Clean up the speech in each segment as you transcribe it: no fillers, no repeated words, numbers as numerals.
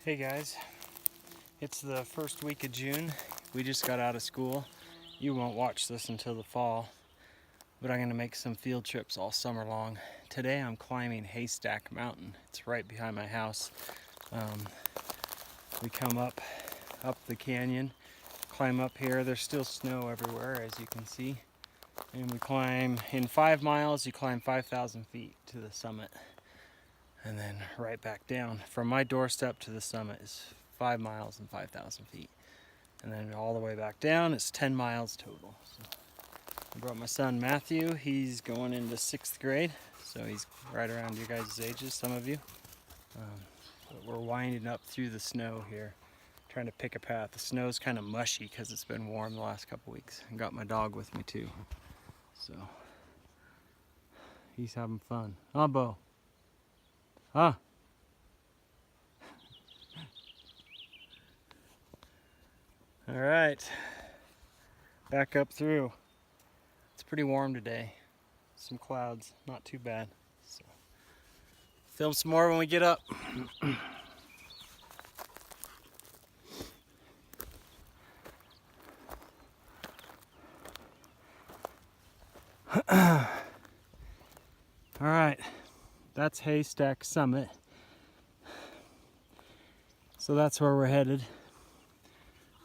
Hey guys, it's the first week of June. We just got out of school. You won't watch this until the fall, but I'm going to make some field trips all summer long. Today I'm climbing Haystack Mountain. It's right behind my house. We come up the canyon, climb up here. There's still snow everywhere, as you can see. And we climb, in 5 miles, you climb 5,000 feet to the summit. And then right back down. From my doorstep to the summit is 5 miles and 5,000 feet. And then all the way back down, it's 10 miles total. So I brought my son Matthew. He's going into 6th grade, so he's right around your guys' ages, some of you. But we're winding up through the snow here, trying to pick a path. The snow's kind of mushy because it's been warm the last couple weeks. I got my dog with me too, so he's having fun. Huh, Bo? Huh? All right, back up through. It's pretty warm today. Some clouds, not too bad. So, film some more when we get up. All right, that's Haystack Summit. So that's where we're headed.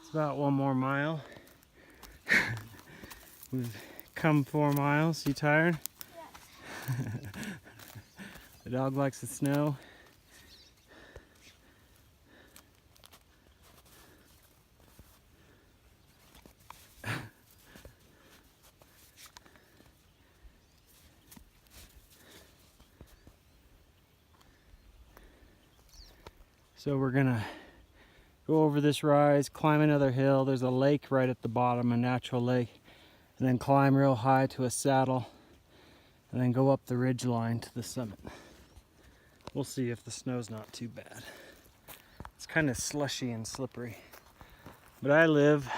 It's about 1 more mile. We've come 4 miles. You tired? Yes. The dog likes the snow. So we're gonna go over this rise, climb another hill. There's a lake right at the bottom, a natural lake, and then climb real high to a saddle, and then go up the ridge line to the summit. We'll see if the snow's not too bad. It's kind of slushy and slippery. But I live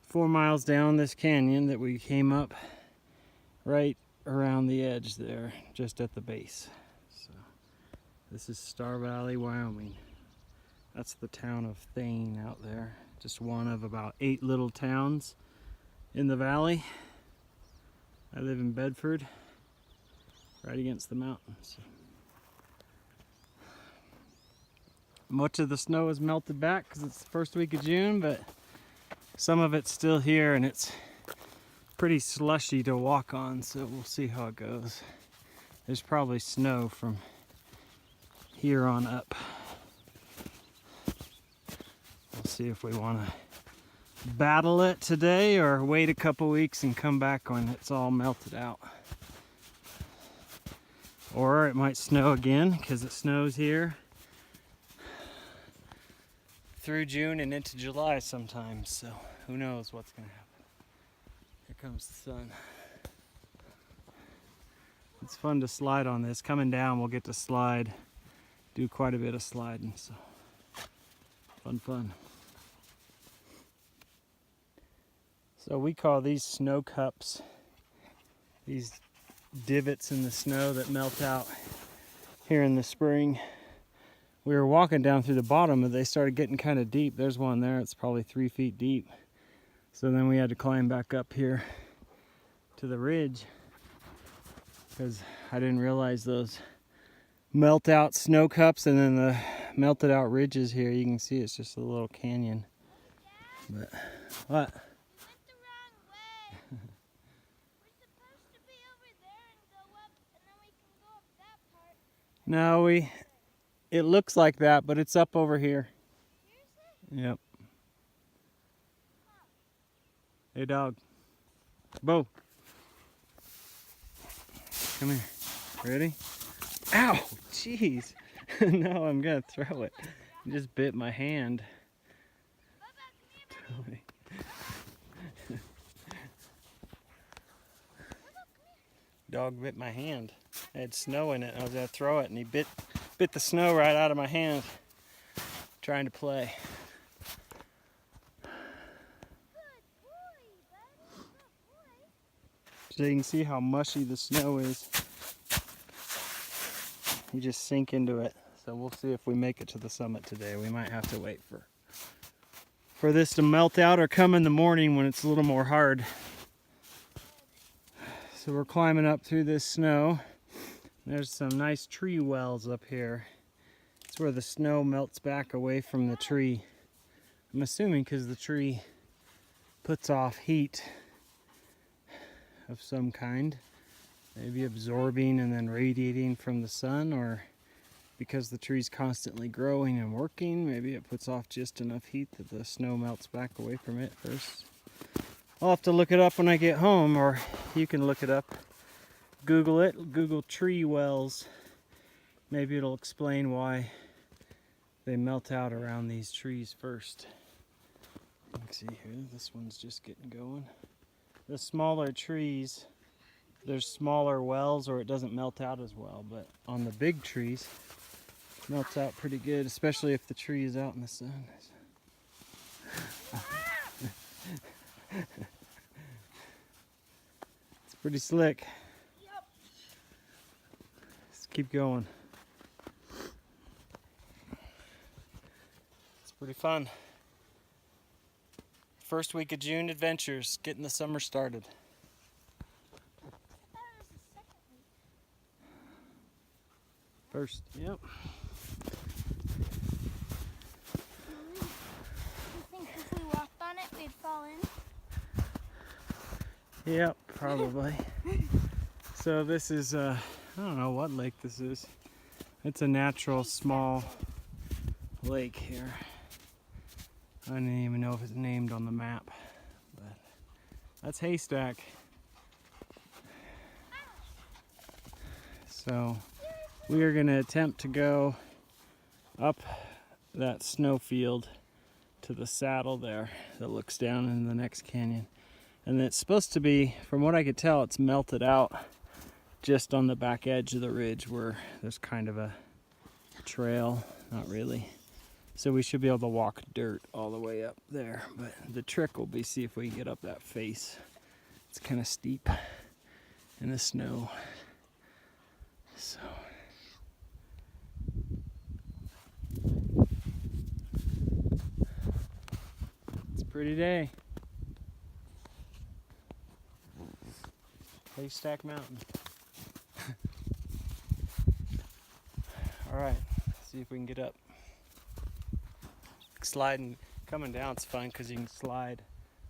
4 miles down this canyon that we came up, right around the edge there, just at the base. So this is Star Valley, Wyoming. That's the town of Thane out there. Just one of about 8 little towns in the valley. I live in Bedford, right against the mountains. Much of the snow has melted back because it's the first week of June, but some of it's still here and it's pretty slushy to walk on, so we'll see how it goes. There's probably snow from here on up. We'll see if we want to battle it today or wait a couple weeks and come back when it's all melted out. Or it might snow again because it snows here through June and into July sometimes, so who knows what's going to happen. Here comes the sun. It's fun to slide on this. Coming down, we'll get to slide, do quite a bit of sliding, so fun. So we call these snow cups, these divots in the snow that melt out here in the spring. We were walking down through the bottom and they started getting kind of deep. There's one there, it's probably 3 feet deep. So then we had to climb back up here to the ridge because I didn't realize those melt out snow cups and then the melted out ridges here. You can see it's just a little canyon. But what? No, it looks like that, but it's up over here. Seriously? Yep. Hey dog. Bo. Come here. Ready? Ow! Jeez. No, I'm gonna throw it. It just bit my hand. Totally. Dog bit my hand. I had snow in it. I was gonna throw it and he bit the snow right out of my hand trying to play. So you can see how mushy the snow is. You just sink into it. So we'll see if we make it to the summit today. We might have to wait for this to melt out or come in the morning when it's a little more hard. So we're climbing up through this snow. There's some nice tree wells up here. It's where the snow melts back away from the tree. I'm assuming because the tree puts off heat of some kind. Maybe absorbing and then radiating from the sun, or because the tree's constantly growing and working, maybe it puts off just enough heat that the snow melts back away from it first. I'll have to look it up when I get home, or you can look it up. Google it. Google tree wells. Maybe it'll explain why they melt out around these trees first. Let's see here. This one's just getting going. The smaller trees, there's smaller wells or it doesn't melt out as well. But on the big trees, it melts out pretty good, especially if the tree is out in the sun. It's pretty slick. Let's keep going. It's pretty fun. First week of June adventures, getting the summer started. First, yep. You think if we walked on it, we'd fall in? Yep, probably. So this is, I don't know what lake this is. It's a natural small lake here. I didn't even know if it's named on the map, but that's Haystack. So we are going to attempt to go up that snowfield to the saddle there that looks down in the next canyon. And it's supposed to be, from what I could tell, it's melted out just on the back edge of the ridge where there's kind of a trail, not really. So we should be able to walk dirt all the way up there. But the trick will be see if we can get up that face. It's kind of steep in the snow. So it's a pretty day. Haystack Mountain. All right, see if we can get up. Sliding, coming down, it's fun because you can slide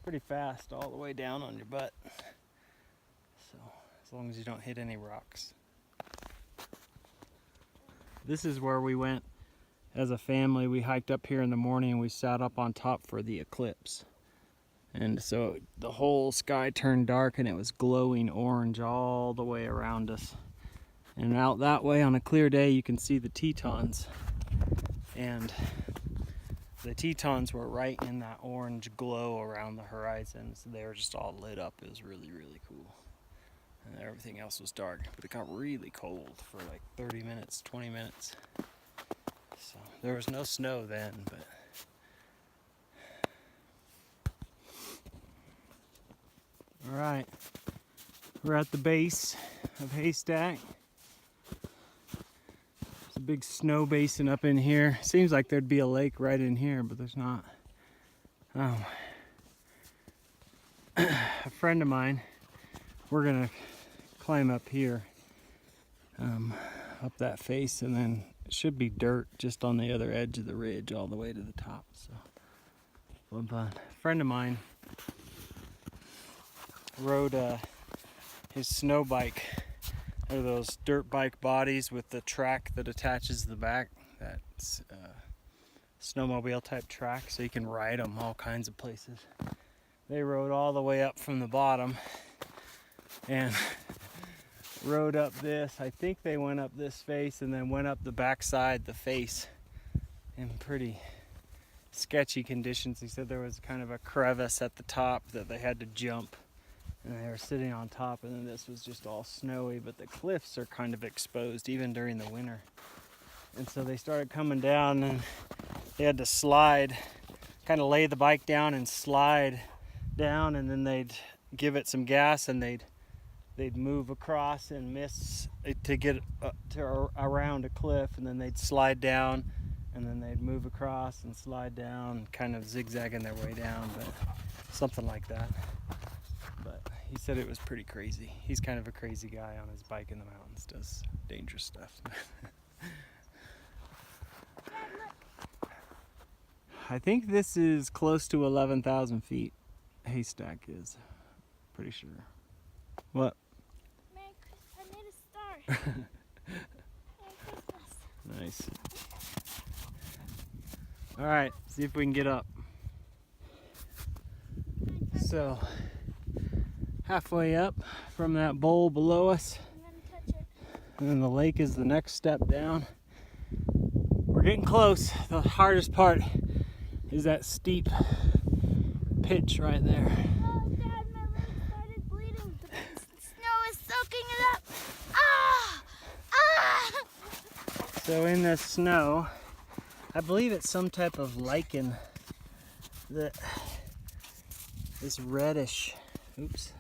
pretty fast all the way down on your butt. So, as long as you don't hit any rocks. This is where we went as a family. We hiked up here in the morning and we sat up on top for the eclipse. And so the whole sky turned dark and it was glowing orange all the way around us. And out that way on a clear day you can see the Tetons. And the Tetons were right in that orange glow around the horizon, so they were just all lit up. It was really, really cool. And everything else was dark, but it got really cold for like 30 minutes, 20 minutes. So there was no snow then, but all right, we're at the base of Haystack. A big snow basin up in here. Seems like there'd be a lake right in here, but there's not. A friend of mine, we're gonna climb up here, up that face, and then it should be dirt just on the other edge of the ridge all the way to the top. So, fun. A friend of mine rode his snow bike. Or those dirt bike bodies with the track that attaches the back. That's snowmobile type track, so you can ride them all kinds of places. They rode all the way up from the bottom and rode up this. I think they went up this face and then went up the backside, the face, in pretty sketchy conditions. He said there was kind of a crevice at the top that they had to jump. And they were sitting on top, and then this was just all snowy, but the cliffs are kind of exposed even during the winter. And so they started coming down and they had to slide, kind of lay the bike down and slide down, and then they'd give it some gas and they'd they'd move across and miss to get around a cliff, and then they'd slide down, and then they'd move across and slide down, kind of zigzagging their way down, but something like that. But he said it was pretty crazy. He's kind of a crazy guy on his bike in the mountains, does dangerous stuff. I think this is close to 11,000 feet. Haystack is. Pretty sure. What? Merry Christmas. I need a star. Merry Christmas. Nice. All right, see if we can get up. So, halfway up from that bowl below us, I'm gonna touch it. and then the lake is the next step down. We're getting close. The hardest part is that steep pitch right there. Oh, Dad, my leg started bleeding. The snow is soaking it up. Ah! Ah! So in the snow, I believe it's some type of lichen that is reddish. Oops.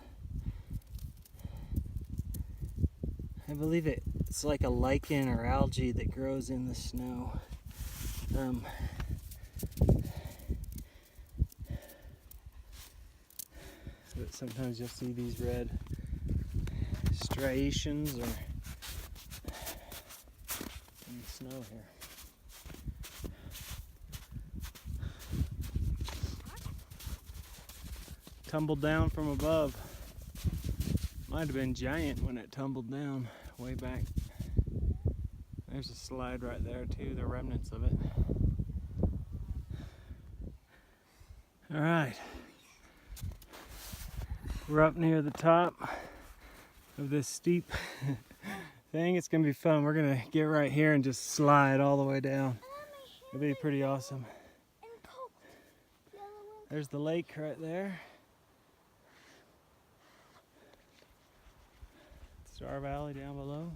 I believe it's like a lichen or algae that grows in the snow. But sometimes you'll see these red striations or in the snow here. Tumbled down from above. Might have been giant when it tumbled down way back. There's a slide right there too, the remnants of it. All right. We're up near the top of this steep thing. It's gonna be fun. We're gonna get right here and just slide all the way down. It'll be pretty awesome. There's the lake right there. Star Valley down below.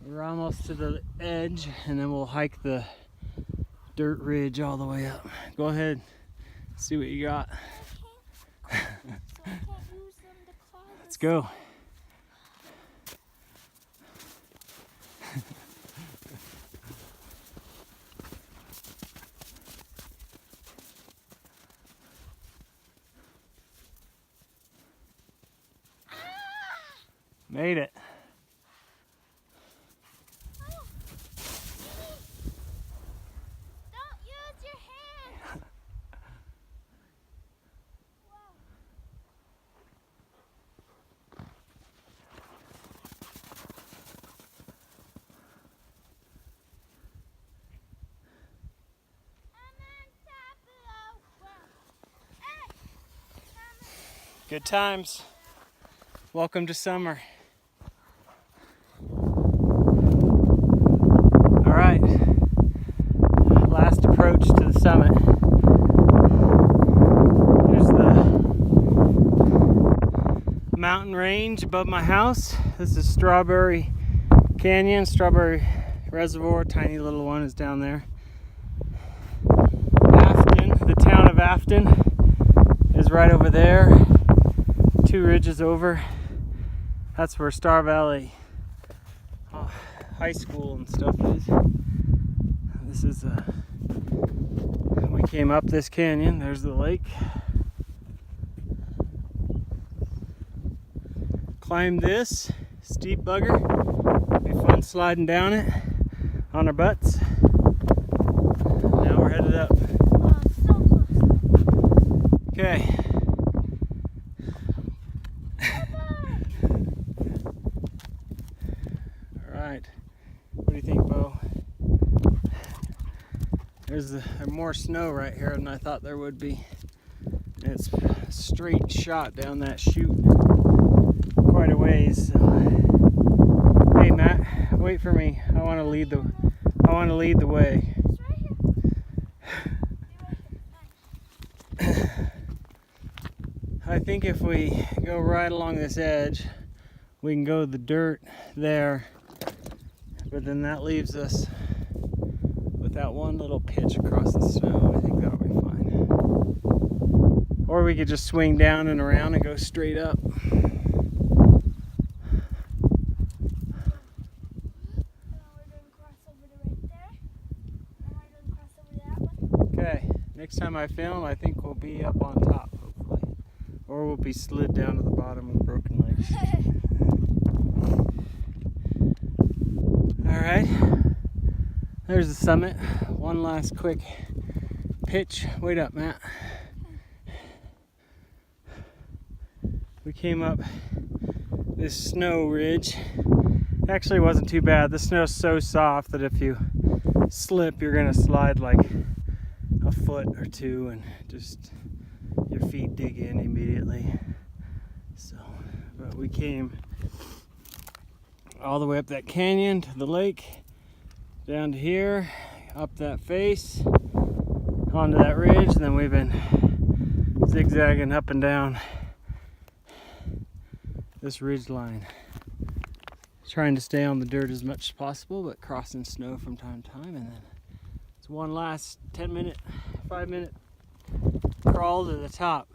We're almost to the edge, and then we'll hike the dirt ridge all the way up. Go ahead, see what you got. Let's go. Made it. Don't use your hands. Good times. Welcome to summer. All right, last approach to the summit. There's the mountain range above my house. This is Strawberry Canyon, Strawberry Reservoir, tiny little one is down there. Afton, the town of Afton is right over there, 2 ridges over. That's where Star Valley High School and stuff is. This is we came up this canyon. There's the lake. Climbed this steep bugger. Be fun sliding down it on our butts. Now we're headed up. Oh, so close. Okay. What do you think, Bo? There's more snow right here than I thought there would be. And it's a straight shot down that chute quite a ways. So. Hey Matt, wait for me. I want to lead the way. I think if we go right along this edge, we can go the dirt there. But then that leaves us with that one little pitch across the snow. I think that'll be fine. Or we could just swing down and around and go straight up. Next time I film, I think we'll be up on top, hopefully. Or we'll be slid down to the bottom with broken legs. Alright, there's the summit. One last quick pitch. Wait up, Matt. We came up this snow ridge. Actually, it wasn't too bad. The snow's so soft that if you slip, you're gonna slide like a foot or two and just your feet dig in immediately. So, but we came all the way up that canyon to the lake, down to here, up that face, onto that ridge, and then we've been zigzagging up and down this ridge line, trying to stay on the dirt as much as possible, but crossing snow from time to time. And then it's one last 10-minute, 5-minute crawl to the top.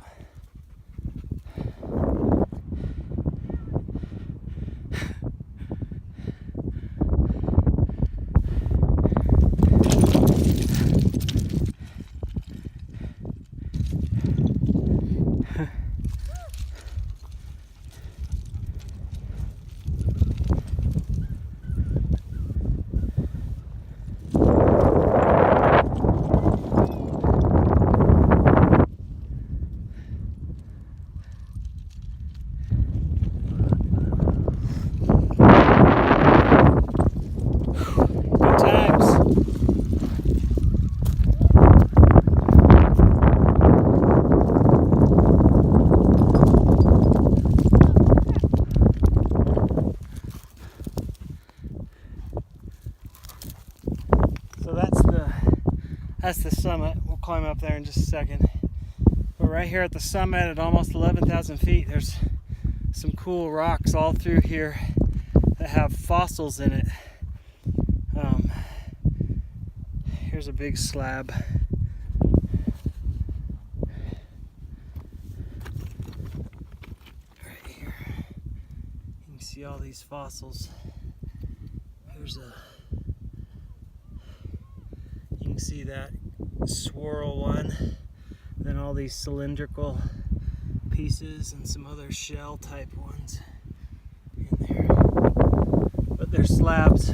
That's the summit. We'll climb up there in just a second. But right here at the summit at almost 11,000 feet, there's some cool rocks all through here that have fossils in it. Here's a big slab. Right here. You can see all these fossils. Here's a... You can see that swirl one, then all these cylindrical pieces and some other shell type ones in there. But there's slabs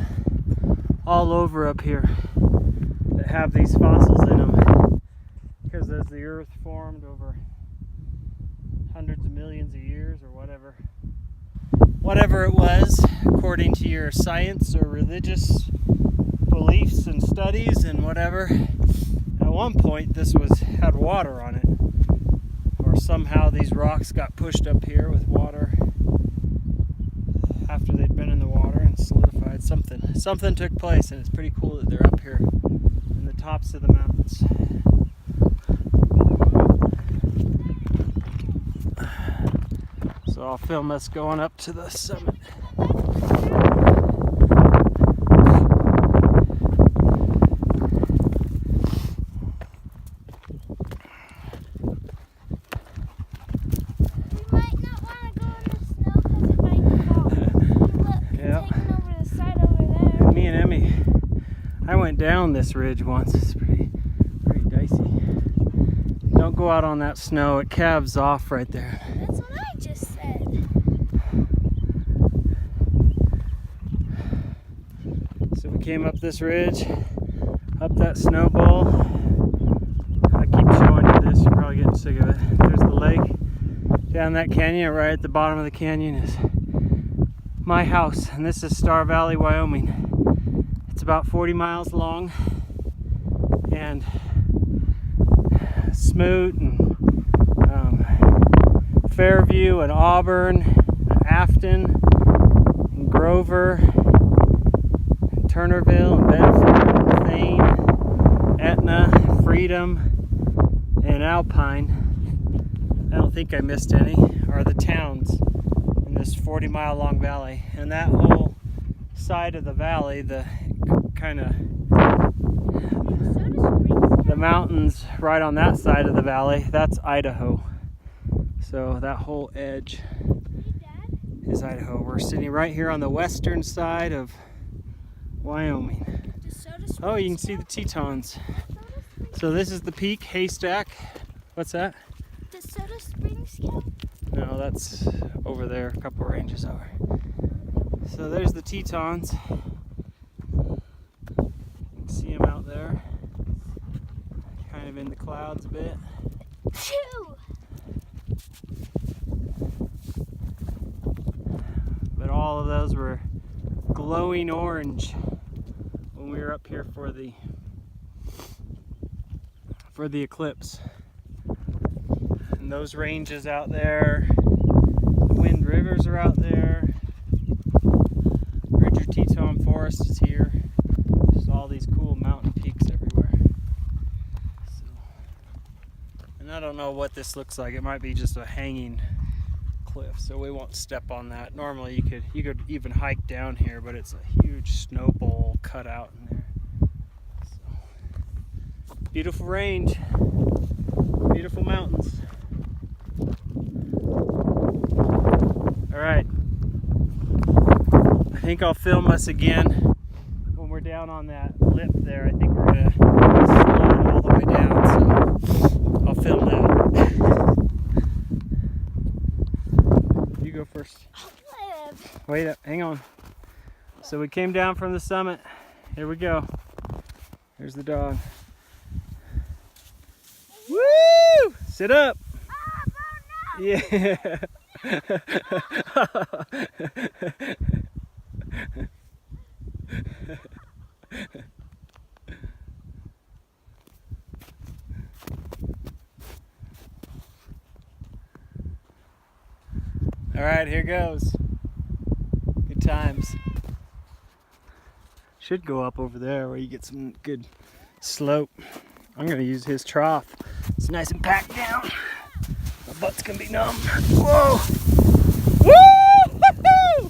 all over up here that have these fossils in them, because as the earth formed over hundreds of millions of years or whatever it was, according to your science or religious beliefs and studies and whatever, at one point this had water on it, or somehow these rocks got pushed up here with water after they'd been in the water and solidified. Something took place, and it's pretty cool that they're up here in the tops of the mountains. So I'll film us going up to the summit. Down this ridge once. It's pretty dicey. Don't go out on that snow. It calves off right there. That's what I just said. So we came up this ridge, up that snowball. I keep showing you this. You're probably getting sick of it. There's the lake. Down that canyon, right at the bottom of the canyon, is my house, and this is Star Valley, Wyoming. It's about 40 miles long, and Smoot and Fairview and Auburn and Afton and Grover and Turnerville and Bedford and Thane, Etna, Freedom, and Alpine. I don't think I missed any, are the towns in this 40-mile long valley. And that whole side of the valley, the kind of the mountains right on that side of the valley, that's Idaho. So that whole edge is Idaho. We're sitting right here on the western side of Wyoming. Oh, you can see the Tetons So this is the peak, Haystack. What's that? Does Soda Springs count? No, that's over there, a couple ranges over. So there's the Tetons. You can see them out there. Kind of in the clouds a bit. Phew! But all of those were glowing orange when we were up here for the eclipse. And those ranges out there, the Wind Rivers are out there. Bridger Teton Forest is here. Just all these cool mountain peaks everywhere. So, and I don't know what this looks like. It might be just a hanging cliff, so we won't step on that. Normally you could even hike down here, but it's a huge snow bowl cut out in there. So, beautiful range, beautiful mountains. All right, I think I'll film us again when we're down on that lip there. I think we're gonna slide all the way down, so I'll film that. You go first. Wait up, hang on. So we came down from the summit. Here we go. Here's the dog. Woo! Sit up. Oh, no. Yeah. All right, here goes. Good times. Should go up over there where you get some good slope. I'm gonna use his trough. It's nice and packed down. My butt's gonna be numb. Whoa! Woo! Woo!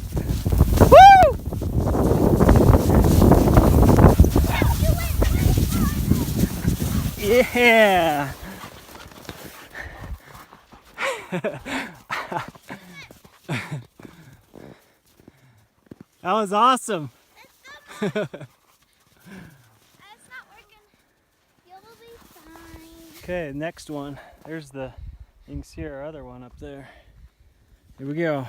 Yeah! That was awesome. It's not working. You'll be fine. Okay, next one. There's you can see our other one up there. Here we go.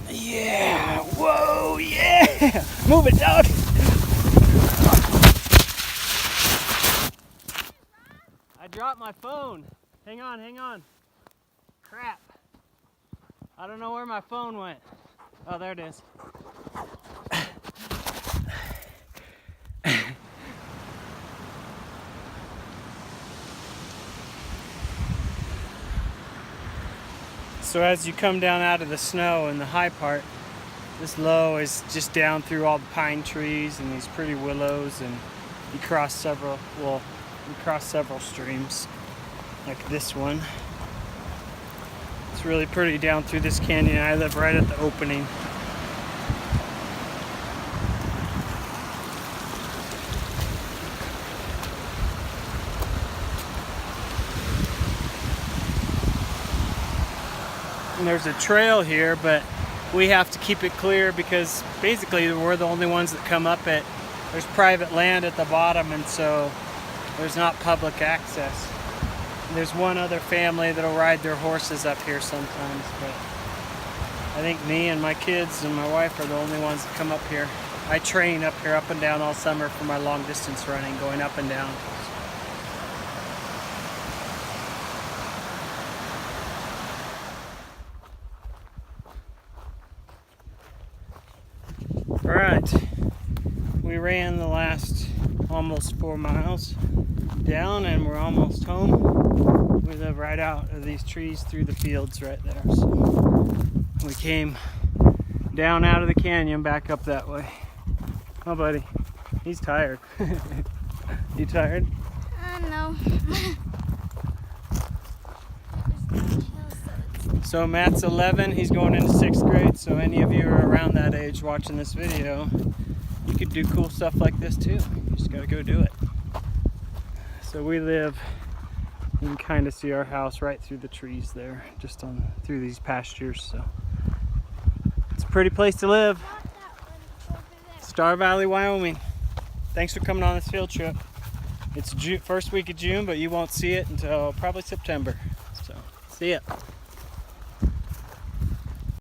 Yeah! Whoa! Yeah! Move it, dog! I dropped my phone. Hang on, hang on. Crap. I don't know where my phone went. Oh, there it is. So as you come down out of the snow in the high part, this low is just down through all the pine trees and these pretty willows, and you cross several streams like this one. It's really pretty down through this canyon. I live right at the opening. And there's a trail here, but we have to keep it clear because basically we're the only ones that come up it. There's private land at the bottom, and so there's not public access. There's one other family that'll ride their horses up here sometimes, but I think me and my kids and my wife are the only ones that come up here. I train up here up and down all summer for my long distance running, going up and down. All right, we ran the last almost 4 miles down and we're almost home. We live right out of these trees through the fields right there. So we came down out of the canyon back up that way. Oh, buddy, he's tired. You tired? No. So Matt's 11, he's going into 6th grade, so any of you who are around that age watching this video, you could do cool stuff like this too. You just gotta go do it. So we live, you can kind of see our house right through the trees there, just through these pastures. So it's a pretty place to live. Star Valley, Wyoming. Thanks for coming on this field trip. It's first week of June, but you won't see it until probably September. So, see ya.